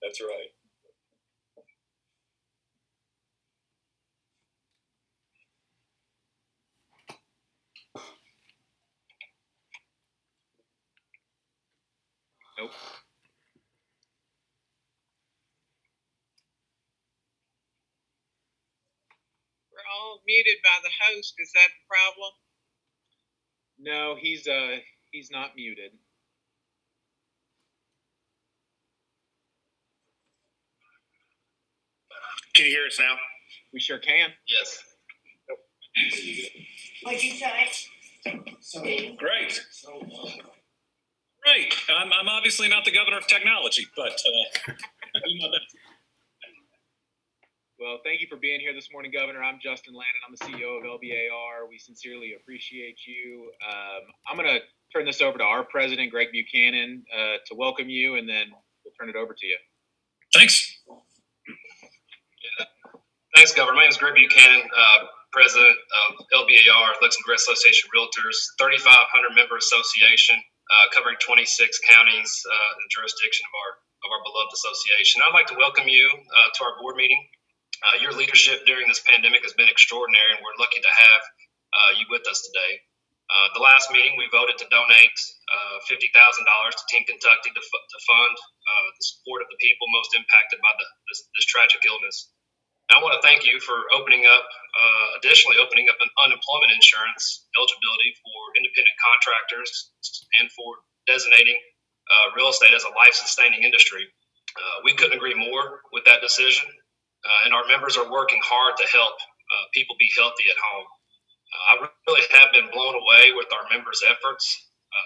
That's right. Nope. We're all muted by the host. Is that the problem? No, he's not muted. Can you hear us now? We sure can. Yes. What'd you say? Great. Great. I'm obviously not the governor of technology, but I do my best. Well, thank you for being here this morning, Governor. I'm Justin Landon. I'm the CEO of LBAR. We sincerely appreciate you. I'm going to turn this over to our president, Greg Buchanan, to welcome you, and then we'll turn it over to you. Thanks. Yeah. Thanks, Governor. My name is Greg Buchanan, president of LBAR, Lexington Association of Realtors, 3,500 member association, covering 26 counties in the jurisdiction of our beloved association. I'd like to welcome you to our board meeting. Your leadership during this pandemic has been extraordinary, and we're lucky to have you with us today. The last meeting, we voted to donate $50,000 to Team Kentucky to fund the support of the people most impacted by this tragic illness. And I want to thank you for additionally opening up an unemployment insurance eligibility for independent contractors and for designating real estate as a life-sustaining industry. We couldn't agree more with that decision. And our members are working hard to help people be healthy at home. I really have been blown away with our members' efforts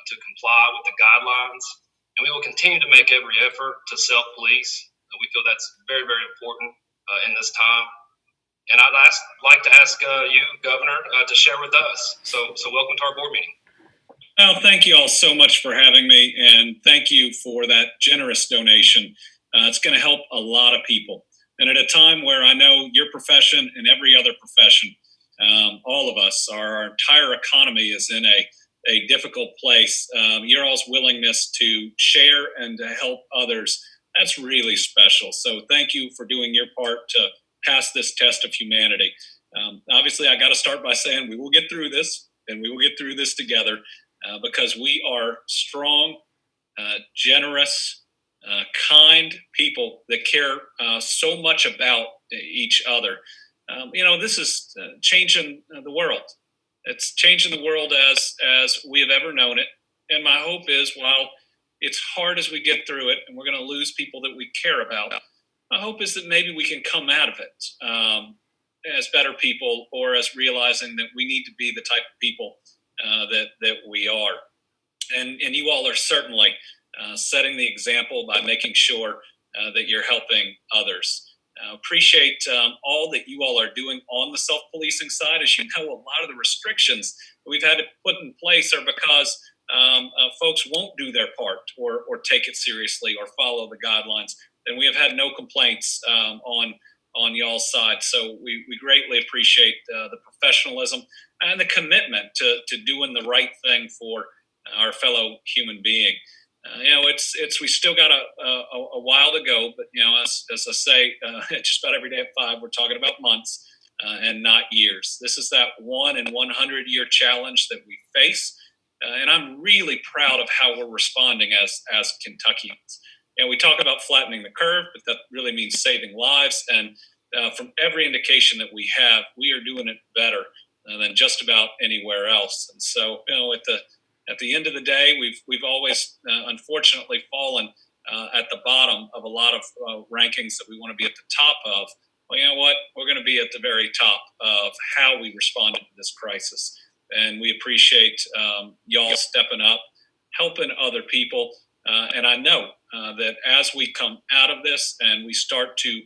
to comply with the guidelines, and we will continue to make every effort to self-police. We feel that's very, very important in this time. And I'd like to ask you, Governor, to share with us. So welcome to our board meeting. Well, thank you all so much for having me, and thank you for that generous donation. It's going to help a lot of people. And at a time where I know your profession and every other profession, all of us, our entire economy is in a difficult place, your all's willingness to share and to help others, that's really special. So thank you for doing your part to pass this test of humanity. Obviously, I got to start by saying we will get through this, and we will get through this together because we are strong, generous, kind people that care so much about each other. This is changing the world. It's changing the world as we have ever known it. And my hope is, while it's hard as we get through it, and we're going to lose people that we care about, my hope is that maybe we can come out of it as better people, or as realizing that we need to be the type of people that we are. And you all are certainly setting the example by making sure that you're helping others. Appreciate all that you all are doing on the self-policing side. As you know, a lot of the restrictions that we've had to put in place are because folks won't do their part or take it seriously or follow the guidelines. And we have had no complaints on y'all's side. So we greatly appreciate the professionalism and the commitment to doing the right thing for our fellow human being. We still got a while to go, but as I say, just about every day at 5, we're talking about months and not years. This is that 1 in 100 year challenge that we face, and I'm really proud of how we're responding as Kentuckians. We talk about flattening the curve, but that really means saving lives. And from every indication that we have, we are doing it better than just about anywhere else. And so, at the end of the day, we've always unfortunately fallen at the bottom of a lot of rankings that we want to be at the top of. Well, you know what? We're going to be at the very top of how we responded to this crisis. And we appreciate y'all stepping up, helping other people. And I know that as we come out of this and we start to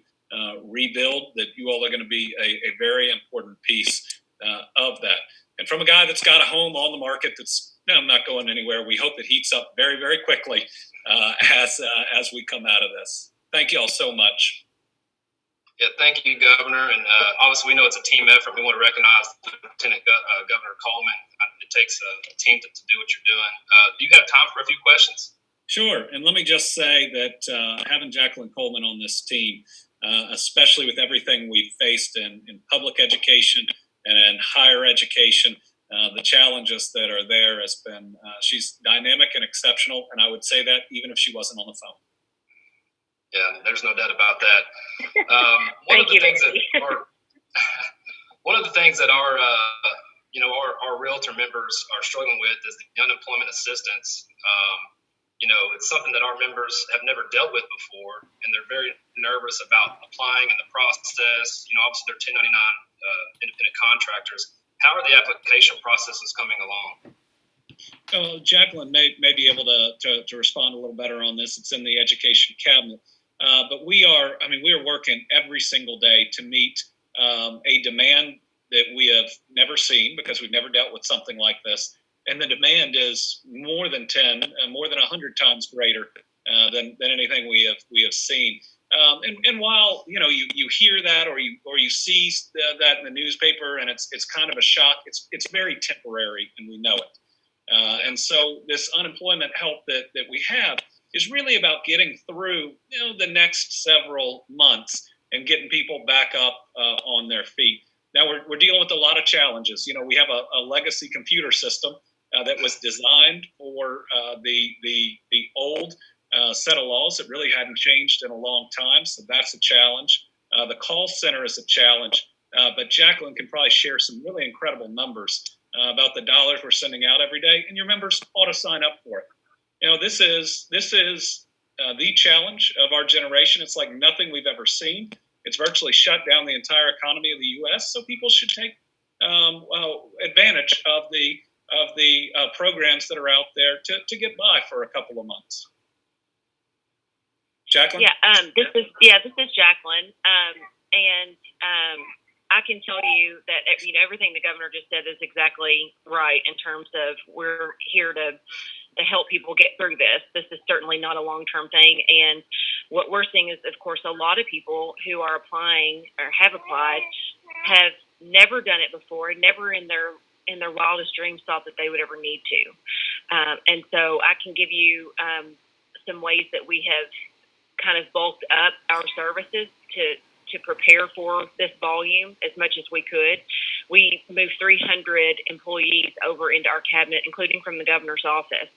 rebuild, that you all are going to be a very important piece of that. And from a guy that's got a home on the market that's not going anywhere, we hope it heats up very, very quickly as we come out of this. Thank you all so much. Yeah, thank you, Governor. And obviously, we know it's a team effort. We want to recognize Lieutenant Governor Coleman. It takes a team to do what you're doing. Do you have time for a few questions? Sure. And let me just say that having Jacqueline Coleman on this team, especially with everything we've faced in public education and in higher education, the challenges that are there has been, she's dynamic and exceptional. And I would say that even if she wasn't on the phone. Yeah, there's no doubt about that. One of the things that our realtor members are struggling with is the unemployment assistance. It's something that our members have never dealt with before, and they're very nervous about applying in the process. Obviously they're 1099 independent contractors. How are the application processes coming along? Jacqueline may be able to respond a little better on this. It's in the education cabinet. But we are working every single day to meet a demand that we have never seen because we've never dealt with something like this. And the demand is more than 100 times greater than anything we have seen. And while you hear that or you see that in the newspaper and it's kind of a shock, it's very temporary and we know it. And so this unemployment help that we have is really about getting through the next several months and getting people back up on their feet. Now we're dealing with a lot of challenges. We have a legacy computer system that was designed for the old set of laws that really hadn't changed in a long time. So that's a challenge. The call center is a challenge. But Jacqueline can probably share some really incredible numbers about the dollars we're sending out every day, and your members ought to sign up for it. This is the challenge of our generation. It's like nothing we've ever seen. It's virtually shut down the entire economy of the U.S. So people should take advantage of the programs that are out there to get by for a couple of months. Jacqueline? Yeah, this is Jacqueline, and I can tell you that everything the governor just said is exactly right in terms of we're here to help people get through this. This is certainly not a long-term thing, and what we're seeing is, of course, a lot of people who are applying or have applied have never done it before, never in their wildest dreams thought that they would ever need to. And so I can give you some ways that we have kind of bulked up our services to prepare for this volume as much as we could. We moved 300 employees over into our cabinet, including from the governor's office,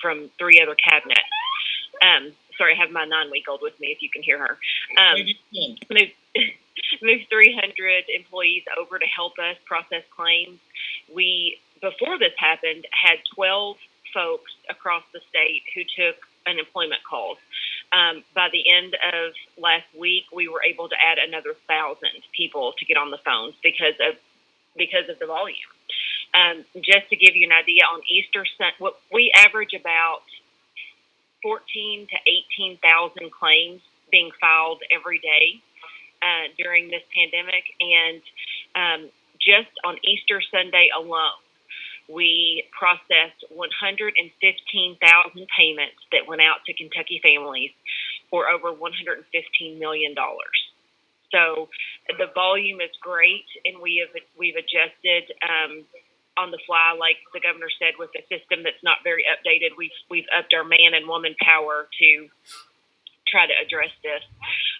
from 3 other cabinets. Sorry, I have my 9-week-old with me if you can hear her. Moved 300 employees over to help us process claims. We, before this happened, had 12 folks across the state who took unemployment calls. By the end of last week, we were able to add another 1,000 people to get on the phones because of the volume. Just to give you an idea, on Easter Sunday, we average about 14 to 18,000 claims being filed every day during this pandemic, and just on Easter Sunday alone, we processed 115,000 payments that went out to Kentucky families for over $115 million. So the volume is great, and we've adjusted on the fly, like the governor said, with a system that's not very updated. We've upped our man and woman power to try to address this.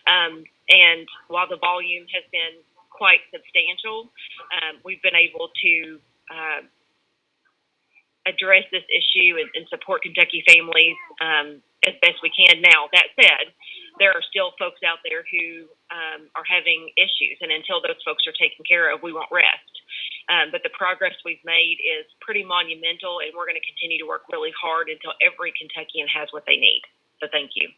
And while the volume has been quite substantial, we've been able to address this issue and support Kentucky families as best we can. Now, that said, there are still folks out there who are having issues, and until those folks are taken care of, we won't rest. But the progress we've made is pretty monumental, and we're going to continue to work really hard until every Kentuckian has what they need. So thank you.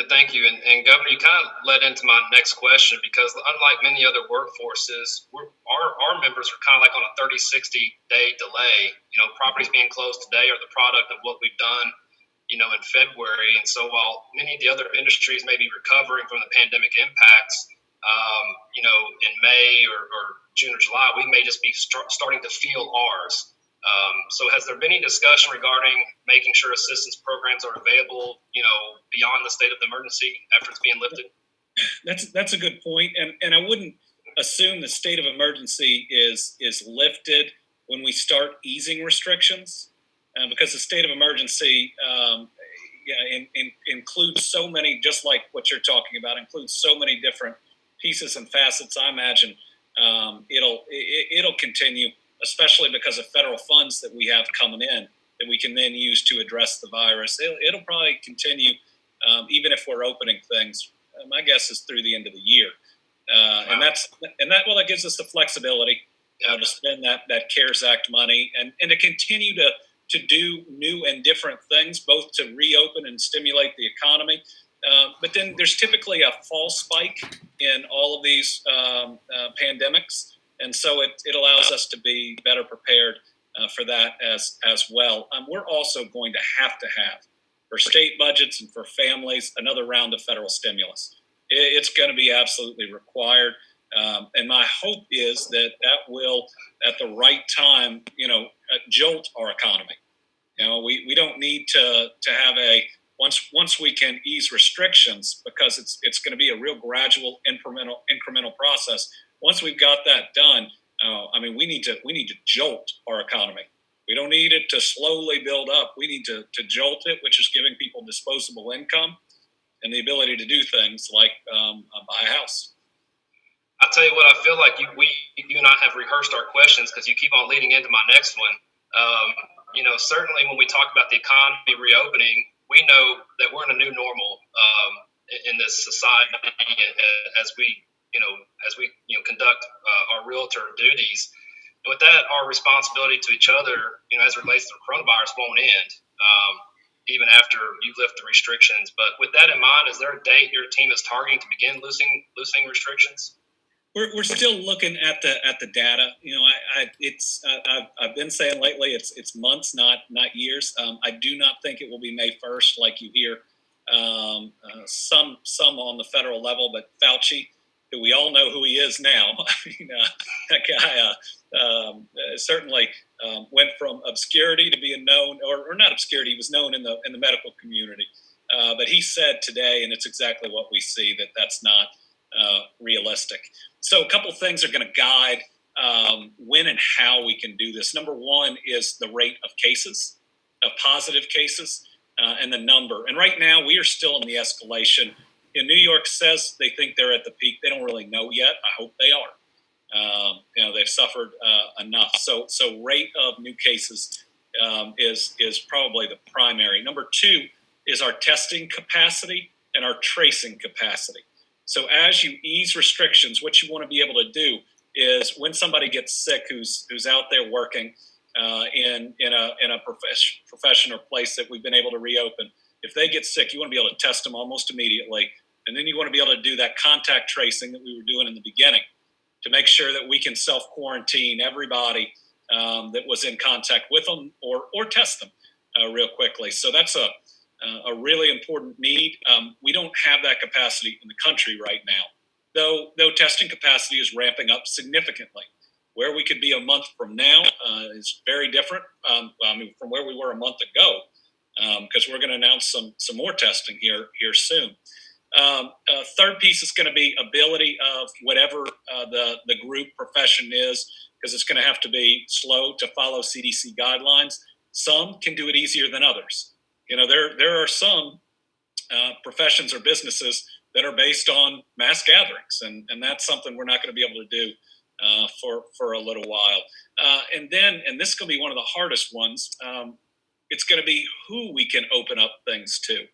Yeah, thank you. And Governor, you kind of led into my next question, because unlike many other workforces, our members are kind of like on a 30, 60-day delay. Properties being closed today are the product of what we've done, in February. And so while many of the other industries may be recovering from the pandemic impacts, in May or June or July, we may just be starting to feel ours. So has there been any discussion regarding making sure assistance programs are available, beyond the state of the emergency after it's being lifted? That's a good point. And I wouldn't assume the state of emergency is lifted when we start easing restrictions. because the state of emergency includes so many, just like what you're talking about, includes so many different pieces and facets. I imagine it'll continue, especially because of federal funds that we have coming in that we can then use to address the virus. It'll probably continue even if we're opening things. My guess is through the end of the year, and that gives us the flexibility to spend that CARES Act money and to continue to do new and different things, both to reopen and stimulate the economy. But then there's typically a fall spike in all of these pandemics, and so it allows us to be better prepared for that as well. We're also going to have for state budgets and for families another round of federal stimulus. It's going to be absolutely required, and my hope is that will, at the right time, jolt our economy. We don't need to have once we can ease restrictions, because it's going to be a real gradual incremental process. Once we've got that done, we need to jolt our economy. We don't need it to slowly build up. We need to jolt it, which is giving people disposable income and the ability to do things like buy a house. I'll tell you what, I feel like you and I have rehearsed our questions because you keep on leading into my next one. Certainly when we talk about the economy reopening, we know that we're in a new normal in this society as we conduct our realtor duties. And with that, our responsibility to each other, as it relates to the coronavirus, won't end even after you lift the restrictions. But with that in mind, is there a date your team is targeting to begin loosening restrictions? We're still looking at the data. I've been saying lately it's months, not years. I do not think it will be May 1st, like you hear some on the federal level, but Fauci, who we all know who he is now, that guy certainly went from obscurity to being known, or not obscurity. He was known in the medical community, but he said today, and it's exactly what we see, that's not realistic. So a couple things are going to guide when and how we can do this. Number one is the rate of cases, of positive cases, and the number. And right now we are still in the escalation. New York says they think they're at the peak. They don't really know yet. I hope they are. They've suffered enough. So rate of new cases is probably the primary. Number two is our testing capacity and our tracing capacity. So as you ease restrictions, what you want to be able to do is when somebody gets sick who's out there working in a profession or place that we've been able to reopen, if they get sick, you want to be able to test them almost immediately. And then you want to be able to do that contact tracing that we were doing in the beginning to make sure that we can self-quarantine everybody that was in contact with them or test them real quickly. So that's a really important need. We don't have that capacity in the country right now, though testing capacity is ramping up significantly. Where we could be a month from now is very different from where we were a month ago, because we're going to announce some more testing here soon. Third piece is going to be ability of whatever the group profession is, because it's going to have to be slow to follow CDC guidelines. Some can do it easier than others. There are some professions or businesses that are based on mass gatherings, and that's something we're not going to be able to do for a little while. And this is going to be one of the hardest ones. It's going to be who we can open up things to.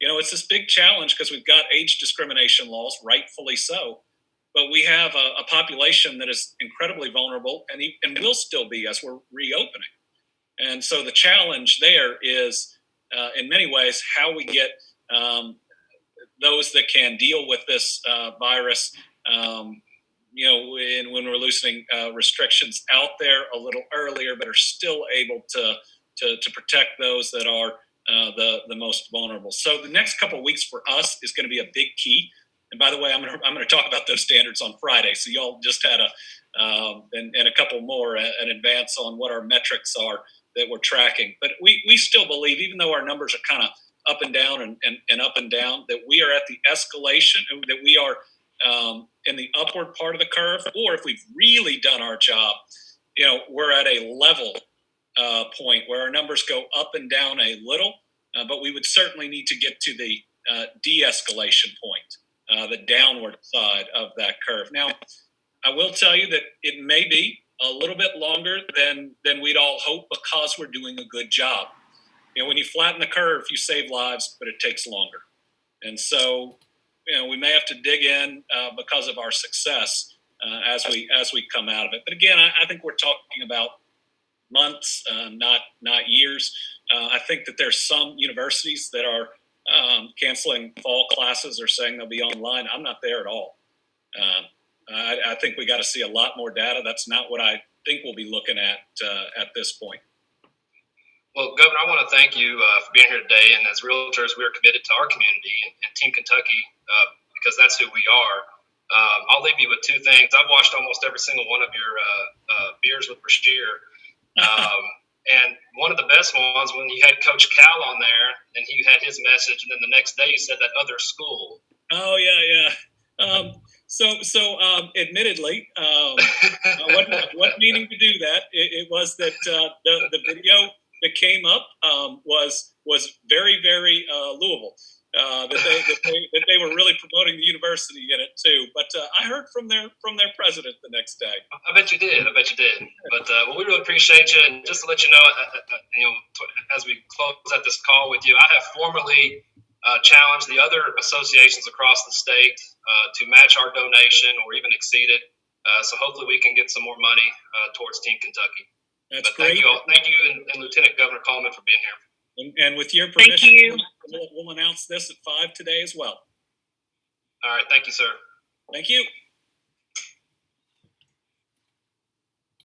It's this big challenge because we've got age discrimination laws, rightfully so, but we have a population that is incredibly vulnerable and will still be as we're reopening. And so the challenge there is, in many ways, how we get those that can deal with this virus, when we're loosening restrictions out there a little earlier, but are still able to protect those that are the most vulnerable. So the next couple of weeks for us is going to be a big key. And by the way, I'm going to talk about those standards on Friday. So y'all just had and a couple more in advance on what our metrics are that we're tracking. But we still believe, even though our numbers are kind of up and down and up and down, that we are at the escalation, that we are in the upward part of the curve, or if we've really done our job, we're at a level point where our numbers go up and down a little, but we would certainly need to get to the de-escalation point, the downward side of that curve. Now, I will tell you that it may be a little bit longer than we'd all hope because we're doing a good job. When you flatten the curve, you save lives, but it takes longer. And so, we may have to dig in because of our success as we come out of it. But again, I think we're talking about months, not years. I think that there's some universities that are canceling fall classes or saying they'll be online. I'm not there at all. I think we got to see a lot more data. That's not what I think we'll be looking at this point. Well, Governor, I want to thank you for being here today. And as realtors, we are committed to our community and Team Kentucky because that's who we are. I'll leave you with two things. I've watched almost every single one of your beers with Beshear. And one of the best ones when you had Coach Cal on there and he had his message, and then the next day you said that other school. Oh yeah. So admittedly, what meaning to do that? It was that the video that came up was very, very Louisville. That they were really promoting the university in it too. But I heard from their president the next day. I bet you did. But well, we really appreciate you. And just to let you know, as we close out this call with you, I have formally challenged the other associations across the state to match our donation or even exceed it. So hopefully we can get some more money towards Team Kentucky. That's but great. Thank you, and Lieutenant Governor Coleman for being here. And with your permission, Thank you. We'll announce this at 5 today as well. All right. Thank you, sir. Thank you.